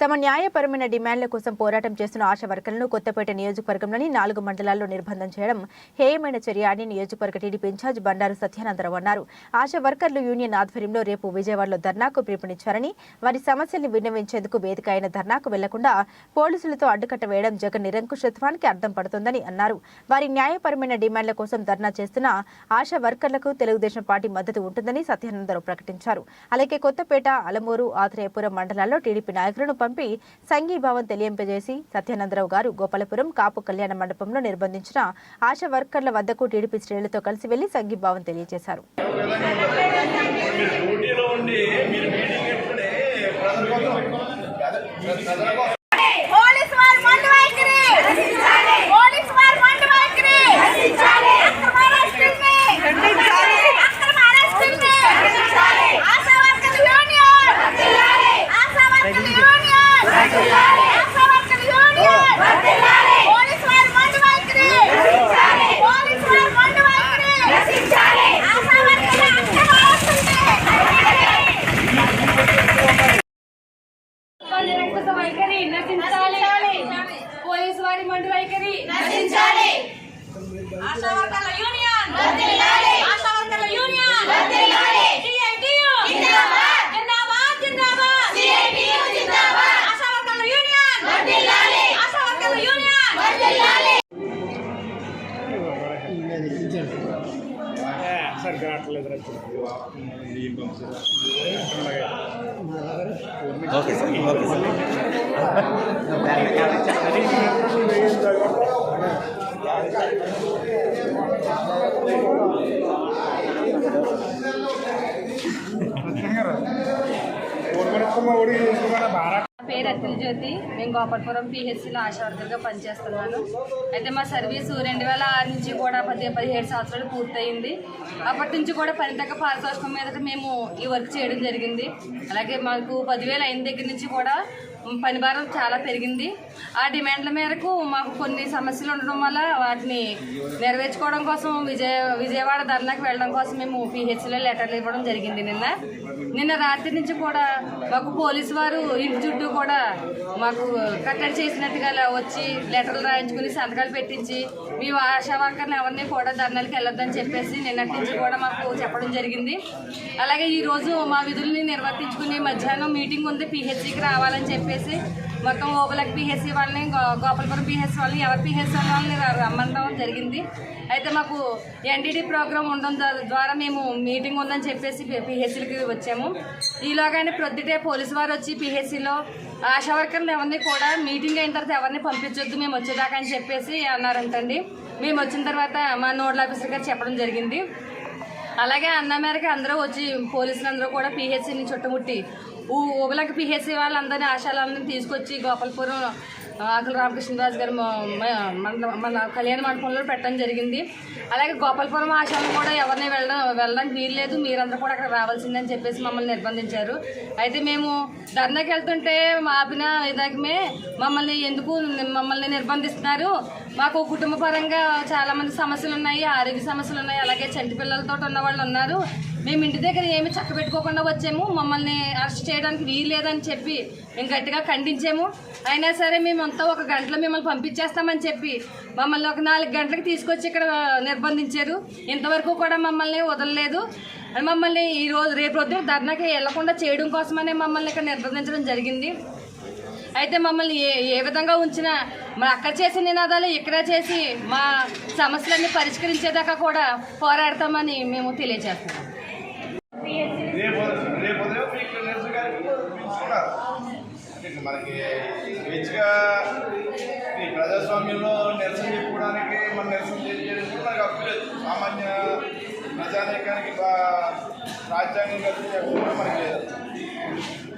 తమ న్యాయపరమైన డిమాండ్ల కోసం పోరాటం చేస్తున్న ఆశా వర్కర్లను కొత్తపేట నియోజకవర్గంలోని 4 మండలాల్లో నిర్బంధం చేయడం హేయమైన చర్య అని నియోజకవర్గ టీడీపీ ఇన్ఛార్జ్ బండారు సత్యానందరావు అన్నారు. ఆశా వర్కర్లు యూనియన్ ఆధ్వర్యంలో రేపు విజయవాడలో ధర్నాకు పిలుపునిచ్చారని, వారి సమస్యల్ని విన్నవించేందుకు వేదిక అయిన ధర్నాకు వెళ్లకుండా పోలీసులతో అడ్డుకట్ట వేయడం జగన్ నిరంకుశత్వానికి అర్థం పడుతోందని అన్నారు. వారి న్యాయపరమైన డిమాండ్ల కోసం ధర్నా చేస్తున్న ఆశా వర్కర్లకు తెలుగుదేశం పార్టీ మద్దతు ఉంటుందని సత్యానందరావు ప్రకటించారు. అలాగే కొత్తపేట, అలమూరు, ఆత్రేయపురం మండలాల్లో టీడీపీ నాయకులను పంపి సంఘీభావం తెలియజేసి సత్యానందరావు గారు గోపాలపురం కాపు కళ్యాణ మండపంలో నిర్బంధించిన ఆశా వర్కర్ల వద్దకు టీడీపీ శ్రేణులతో కలిసి వెళ్లి సంఘీభావం తెలియజేశారు. పోలీసు వారి మండు వైఖరి నశించాలి. ఆశా వర్కర్ల యూనియన్ వర్ధిల్లాలి. ఆశా వర్కర్ల యూనియన్ వర్ధిల్లాలి. సిఐటియు జిందాబాద్ జిందాబాద్ జిందాబాద్. సిఐటియు జిందాబాద్. ఆశా వర్కర్ల యూనియన్ వర్ధిల్లాలి. ఆశా వర్కర్ల యూనియన్ వర్ధిల్లాలి. సార్ గ్రాట్లేదు ఓకే సార్ పేరు అత్తిల జ్యోతి. మేము గోపాలపురం పిహెచ్సిలో ఆశా వర్కర్గా పనిచేస్తున్నాను. అయితే మా సర్వీసు 2006 నుంచి కూడా 17 సంవత్సరాలు పూర్తయింది. అప్పటి నుంచి కూడా పని తగ్గ పారితోషికం మీద మేము ఈ వర్క్ చేయడం జరిగింది. అలాగే మాకు 10,000 అయిన దగ్గర నుంచి కూడా పని భారం చాలా పెరిగింది. ఆ డిమాండ్ల మేరకు మాకు కొన్ని సమస్యలు ఉండడం వల్ల వాటిని నెరవేర్చుకోవడం కోసం విజయవాడ ధర్నాకి వెళ్ళడం కోసం మేము పిహెచ్సిలో లెటర్లు ఇవ్వడం జరిగింది. నిన్న రాత్రి నుంచి కూడా మాకు పోలీసు వారు ఇంటి చుట్టూ కూడా మాకు కట్టడి చేసినట్టుగా వచ్చి లెటర్లు రాయించుకుని సంతకాలు పెట్టించి మీ ఆశా వర్కర్లు ఎవరిని కూడా ధర్నాలకు వెళ్ళొద్దని చెప్పేసి నిన్నటి నుంచి కూడా మాకు చెప్పడం జరిగింది. అలాగే ఈరోజు మా విధుల్ని నిర్వర్తించుకుని మధ్యాహ్నం మీటింగ్ ఉంది, పిహెచ్సికి రావాలని చెప్పేసి మొత్తం ఓబలక్ పిహెచ్సి వాళ్ళని, గోపాలపురం పిహెచ్సి వాళ్ళని, ఎవరి పిహెచ్సి వాళ్ళని రమ్మడం జరిగింది. అయితే మాకు ఎన్డీడీ ప్రోగ్రామ్ ఉండడం ద్వారా మేము మీటింగ్ ఉందని చెప్పేసి పిహెచ్సిలకి వచ్చాము. ఈలోగానే ప్రొద్దుటే పోలీసు వారు వచ్చి పిహెచ్సిలో ఆశా వర్కర్లు ఎవరిని కూడా మీటింగ్ అయిన తర్వాత ఎవరిని పంపించొద్దు మేము వచ్చేదాకా అని చెప్పేసి అన్నారంటండి. మేము వచ్చిన తర్వాత మా నోడల్ ఆఫీసర్ గారు చెప్పడం జరిగింది. అలాగే అన్న మేరకు అందరూ వచ్చి పోలీసులందరూ కూడా పిహెచ్సిని చుట్టుముట్టి ఓబలకి పిహెచ్సి వాళ్ళందరినీ ఆశాలందరినీ తీసుకొచ్చి గోపాలపురం ఆకుల రామకృష్ణరాజు గారు మన కళ్యాణ మండపంలో పెట్టడం జరిగింది. అలాగే గోపాలపురం ఆశాలను కూడా ఎవరిని వెళ్ళడానికి వీల్లేదు, మీరందరూ కూడా అక్కడ రావాల్సిందని చెప్పేసి మమ్మల్ని నిర్బంధించారు. అయితే మేము ధర్నాకి వెళ్తుంటే ఆపిన ఇదాకమే మమ్మల్ని నిర్బంధిస్తున్నారు, మాకు కుటుంబ పరంగా చాలామంది సమస్యలు ఉన్నాయి, ఆరోగ్య సమస్యలు ఉన్నాయి, అలాగే చంటి పిల్లలతో ఉన్న వాళ్ళు ఉన్నారు, మేము ఇంటి దగ్గర ఏమి చక్కబెట్టుకోకుండా వచ్చాము, మమ్మల్ని అరెస్ట్ చేయడానికి వీల్లేదని చెప్పి మేము గట్టిగా ఖండించాము. అయినా సరే మేమంతా 1 గంటలో మిమ్మల్ని పంపించేస్తామని చెప్పి మమ్మల్ని ఒక 4 గంటలకు తీసుకొచ్చి ఇక్కడ నిర్బంధించారు. ఇంతవరకు కూడా మమ్మల్ని వదలలేదు. మమ్మల్ని రేపు రోజు ధర్నాకి వెళ్లకుండా చేయడం కోసమనే మమ్మల్ని ఇక్కడ నిర్బంధించడం జరిగింది. అయితే మమ్మల్ని ఏ విధంగా ఉంచినా మరి అక్కడ చేసే నినాదాలు ఇక్కడ చేసి మా సమస్యలన్నీ పరిష్కరించేదాకా కూడా పోరాడతామని మేము తెలియజేస్తున్నాం. మనకి స్వేచ్ఛగా ఈ ప్రజాస్వామ్యంలో నిరసన చెప్పుకోవడానికి మన నిరసన చేయడానికి మనకు హక్కు లేదు. సామాన్య ప్రజానీకానికి రాజ్యాంగం కల్పించకుండా మనకి లేదు.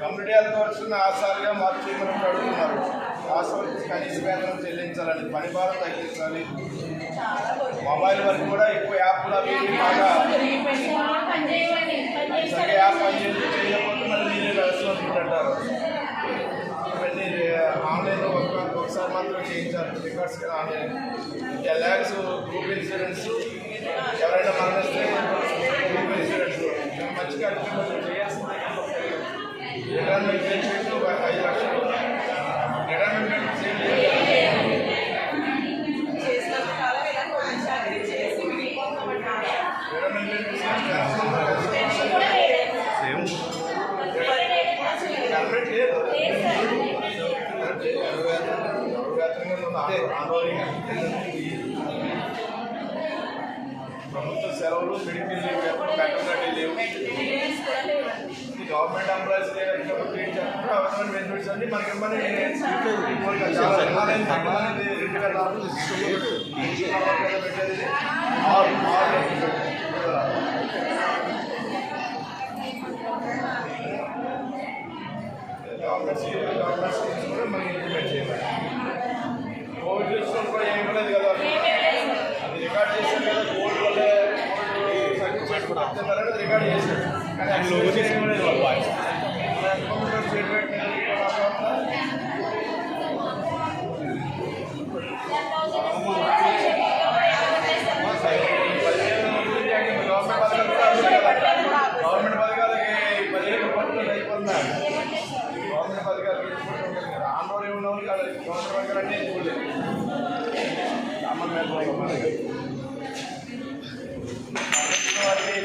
కమ్యూనిటీ హెల్త్ వర్క్స్ని ఆశాలుగా మార్చేయమని అడుగుతున్నారు. ఆశ వర్క్స్ కనీస వేతనం చెల్లించాలని, పని భారం తగ్గించాలి, మొబైల్ వరకు కూడా ఎక్కువ యాప్లు అవి బాగా యాప్ చేయకపోతే మళ్ళీ మీరే వ్యవస్థ అంటారు. ఇవన్నీ ఆన్లైన్లో ఒకసారి మాత్రం చేయించాలి. రికార్డ్స్ కదా ఆన్లైన్ 10 lakhs గ్రూప్ ఇన్సూరెన్స్ ఎవరైనా మరణిస్తే గ్రూప్ ఇన్సూరెన్స్ మంచి కార్యక్రమాలు చేయాల్సిందే. 5 లక్షలు ప్రభుత్వ సెలవులు, medical leave, faculty leave, government employees అవసరమైన బెనిఫిట్స్ అన్ని మనకి పెట్టేది గవర్నమెంట్ స్కీమ్స్ కూడా మనకి ఇంప్లిమెంట్ చేయాలి. కోవిడ్ లిస్టులో కూడా ఏమి ఇవ్వలేదు కదా, అది రికార్డ్ చేశారు కదా. కోవిడ్ వల్ల సర్టిఫికేట్ కూడా రికార్డ్ చేశారు, కానీ అది ఇవ్వలేదు వాళ్ళు. గవర్నమెంట్ పథకాలకి 15 రూపాయలు అయిపోతున్నారు. గవర్నమెంట్ పథకాలు ఆందోళన ఏమన్నా కాదు, గవర్నమెంట్ పథకాలు అంటే చూడలేదు.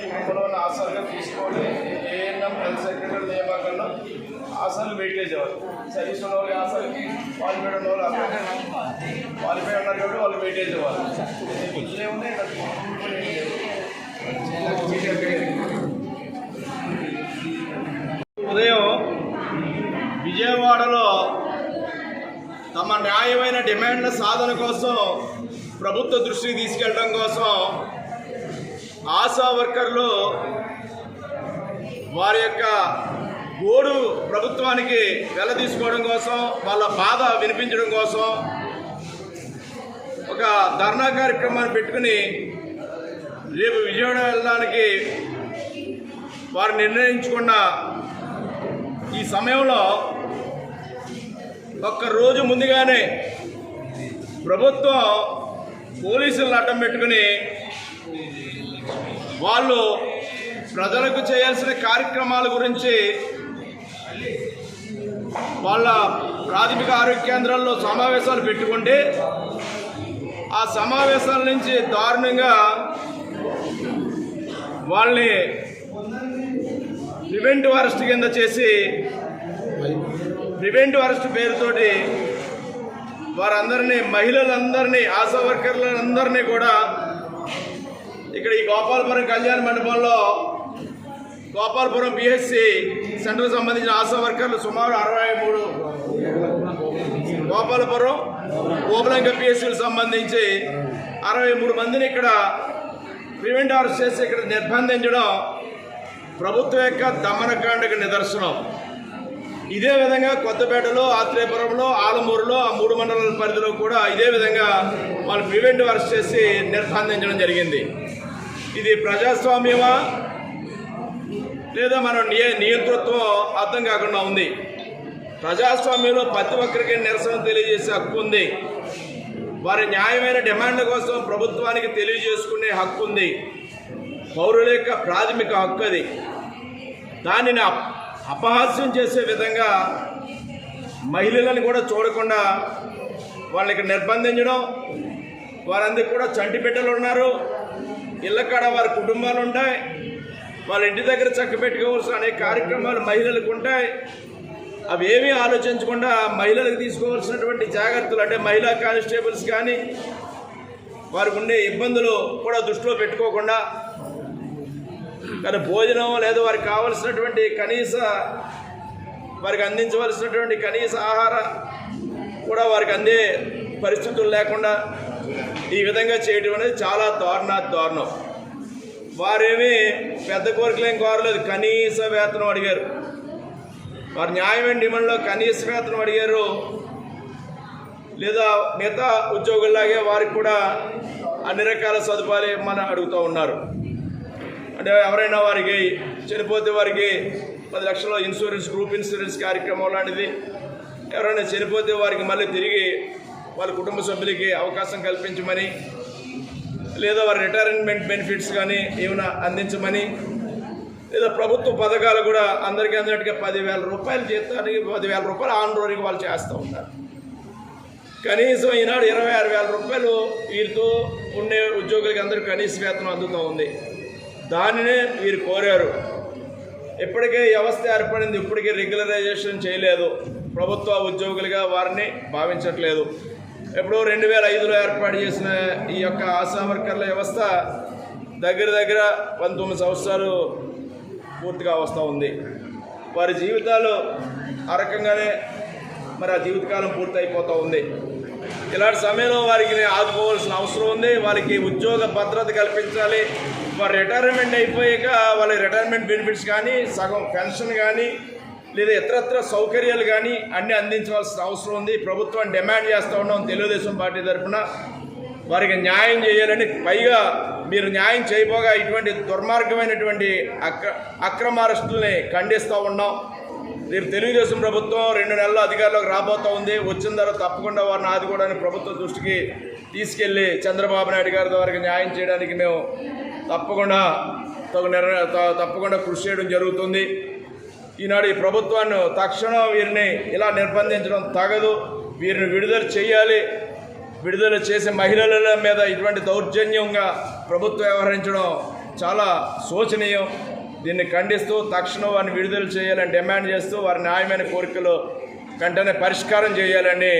కుటుంబంలో ఆశాలుగా తీసుకోవాలి. ఏఎన్ఎం హెల్త్ సెక్రటరీ నియామకంలో ఆశాలు వెయిటేజ్ అవ్వాలి. సర్వీస్ ఉన్న వాళ్ళకి ఆశాలకి క్వాలిఫైడ్ ఉన్న వాళ్ళు క్వాలిఫై ఉన్నారు కాబట్టి వాళ్ళు వెయిటేజ్ అవ్వాలి. ఏమున్నాయి ఉదయం విజయవాడలో తమ న్యాయమైన డిమాండ్ల సాధన కోసం ప్రభుత్వ దృష్టికి తీసుకెళ్ళడం కోసం ఆశా వర్కర్లు వారి యొక్క గోడు ప్రభుత్వానికి వెల్లదీసుకోవడం కోసం, వాళ్ళ బాధ వినిపించడం కోసం ఒక ధర్నా కార్యక్రమాన్ని పెట్టుకుని రేపు విజయవాడ వెళ్ళడానికి వారు నిర్ణయించుకున్న ఈ సమయంలో ఒక్కరోజు ముందుగానే ప్రభుత్వం పోలీసులను అడ్డం పెట్టుకుని వాళ్ళు ప్రజలకు చేయాల్సిన కార్యక్రమాల గురించి వాళ్ళ ప్రాథమిక ఆరోగ్య కేంద్రాల్లో సమావేశాలు పెట్టుకుంటే ఆ సమావేశాల నుంచి దారుణంగా వాళ్ళని ప్రివెంటివ్ అరెస్ట్ కింద చేసి ప్రివెంటివ్ అరెస్ట్ పేరుతోటి వారందరినీ, మహిళలందరినీ, ఆశా వర్కర్లందరినీ కూడా ఇక్కడ ఈ గోపాలపురం కళ్యాణ మండపంలో గోపాలపురం పిహెచ్సి సెంటర్కి సంబంధించిన ఆశా వర్కర్లు సుమారు 63, గోపాలపురం ఓబలంక పిహెచ్సికి సంబంధించి 63 మందిని ఇక్కడ ప్రివెంటివ్ అరెస్ట్ చేసి ఇక్కడ నిర్బంధించడం ప్రభుత్వం యొక్క దమనకాండకు నిదర్శనం. ఇదే విధంగా కొత్తపేటలో, ఆత్రేయపురంలో, ఆలమూరులో, ఆ 3 మండలాల పరిధిలో కూడా ఇదే విధంగా వాళ్ళు ప్రివెంటివ్ అరెస్ట్ చేసి నిర్బంధించడం జరిగింది. ఇది ప్రజాస్వామ్యమా లేదా మన నియంతృత్వం అర్థం కాకుండా ఉంది. ప్రజాస్వామ్యంలో ప్రతి ఒక్కరికి నిరసన తెలియజేసే హక్కు ఉంది. వారి న్యాయమైన డిమాండ్ల కోసం ప్రభుత్వానికి తెలియజేసుకునే హక్కు ఉంది. పౌరుల యొక్క ప్రాథమిక హక్కు అది. దానిని అపహాస్యం చేసే విధంగా మహిళలను కూడా చూడకుండా వాళ్ళకి నిర్బంధించడం, వారందరికీ కూడా చంటి బిడ్డలు ఉన్నారు, ఇళ్ళకాడ వారి కుటుంబాలు ఉంటాయి, వాళ్ళ ఇంటి దగ్గర చక్క పెట్టుకోవాల్సిన అనేక కార్యక్రమాలు మహిళలకు ఉంటాయి. అవి ఏమీ ఆలోచించకుండా మహిళలకు తీసుకోవాల్సినటువంటి జాగ్రత్తలు, అంటే మహిళా కానిస్టేబుల్స్ కానీ వారికి ఉండే ఇబ్బందులు కూడా దృష్టిలో పెట్టుకోకుండా, కానీ భోజనం లేదా వారికి కావలసినటువంటి వారికి అందించవలసినటువంటి కనీస ఆహార కూడా వారికి అందే పరిస్థితులు లేకుండా ఈ విధంగా చేయడం అనేది చాలా దారుణం. వారేమీ పెద్ద కోరికలేం కోరలేదు, కనీస వేతనం అడిగారు. వారు న్యాయమైన డిమాండ్లో కనీస వేతనం అడిగారు. లేదా మిగతా ఉద్యోగుల్లాగే వారికి కూడా అన్ని రకాల సదుపాయాలు ఇవ్వమని అడుగుతూ ఉన్నారు. అంటే ఎవరైనా వారికి చనిపోతే వారికి 10 లక్షల ఇన్సూరెన్స్, గ్రూప్ ఇన్సూరెన్స్ కార్యక్రమం లాంటిది, ఎవరైనా చనిపోతే వారికి మళ్ళీ తిరిగి వాళ్ళ కుటుంబ సభ్యులకి అవకాశం కల్పించమని, లేదా వారి రిటైర్మెంట్ బెనిఫిట్స్ కానీ ఏమైనా అందించమని, లేదా ప్రభుత్వ పథకాలు కూడా అందరికీ అందరికీ 10,000 రూపాయలు జీతానికి 10,000 రూపాయలు ఆన్ రోజుకి వాళ్ళు చేస్తూ ఉన్నారు. కనీసం ఈనాడు 26,000 రూపాయలు వీరితో ఉండే ఉద్యోగులకి అందరికీ కనీస వేతనం అందుతూ ఉంది. దానినే వీరు కోరారు. ఇప్పటికే వ్యవస్థ ఏర్పడింది, ఇప్పటికే రెగ్యులరైజేషన్ చేయలేదు, ప్రభుత్వ ఉద్యోగులుగా వారిని భావించట్లేదు. ఎప్పుడో 2005లో ఏర్పాటు చేసిన ఈ యొక్క ఆశా వర్కర్ల వ్యవస్థ దగ్గర 19 సంవత్సరాలు పూర్తిగా వస్తూ ఉంది. వారి జీవితాలు ఆ రకంగానే మరి ఆ జీవితకాలం పూర్తయిపోతూ ఉంది. ఇలాంటి సమయంలో వారికి ఆదుకోవాల్సిన అవసరం ఉంది. వారికి ఉద్యోగ భద్రత కల్పించాలి. వారు రిటైర్మెంట్ అయిపోయాక వాళ్ళ రిటైర్మెంట్ బెనిఫిట్స్ కానీ, సగం పెన్షన్ కానీ, లేదా ఇతరత్ర సౌకర్యాలు కానీ అన్నీ అందించవలసిన అవసరం ఉంది. ప్రభుత్వం డిమాండ్ చేస్తూ ఉన్నాం తెలుగుదేశం పార్టీ తరఫున. వారికి న్యాయం చేయాలని, పైగా మీరు న్యాయం చేయబోగా ఇటువంటి దుర్మార్గమైనటువంటి అక్రమ అరెస్టుల్ని ఖండిస్తూ ఉన్నాం. రేపు తెలుగుదేశం ప్రభుత్వం 2 నెలల్లో అధికారంలోకి రాబోతూ ఉంది. వచ్చిన తర్వాత తప్పకుండా వారిని ఆదుకోవడానికి ప్రభుత్వ దృష్టికి తీసుకెళ్లి చంద్రబాబు నాయుడు గారి ద్వారా న్యాయం చేయడానికి మేము తప్పకుండా కృషి చేయడం జరుగుతుంది. ఈనాడు ఈ ప్రభుత్వాన్ని తక్షణం వీరిని ఇలా నిర్బంధించడం తగదు. వీరిని విడుదల చేయాలి. విడుదల చేసే మహిళల మీద ఇటువంటి దౌర్జన్యంగా ప్రభుత్వం వ్యవహరించడం చాలా శోచనీయం. దీన్ని ఖండిస్తూ తక్షణం వారిని విడుదల చేయాలని డిమాండ్ చేస్తూ వారి న్యాయమైన కోరికలు వెంటనే పరిష్కారం చేయాలని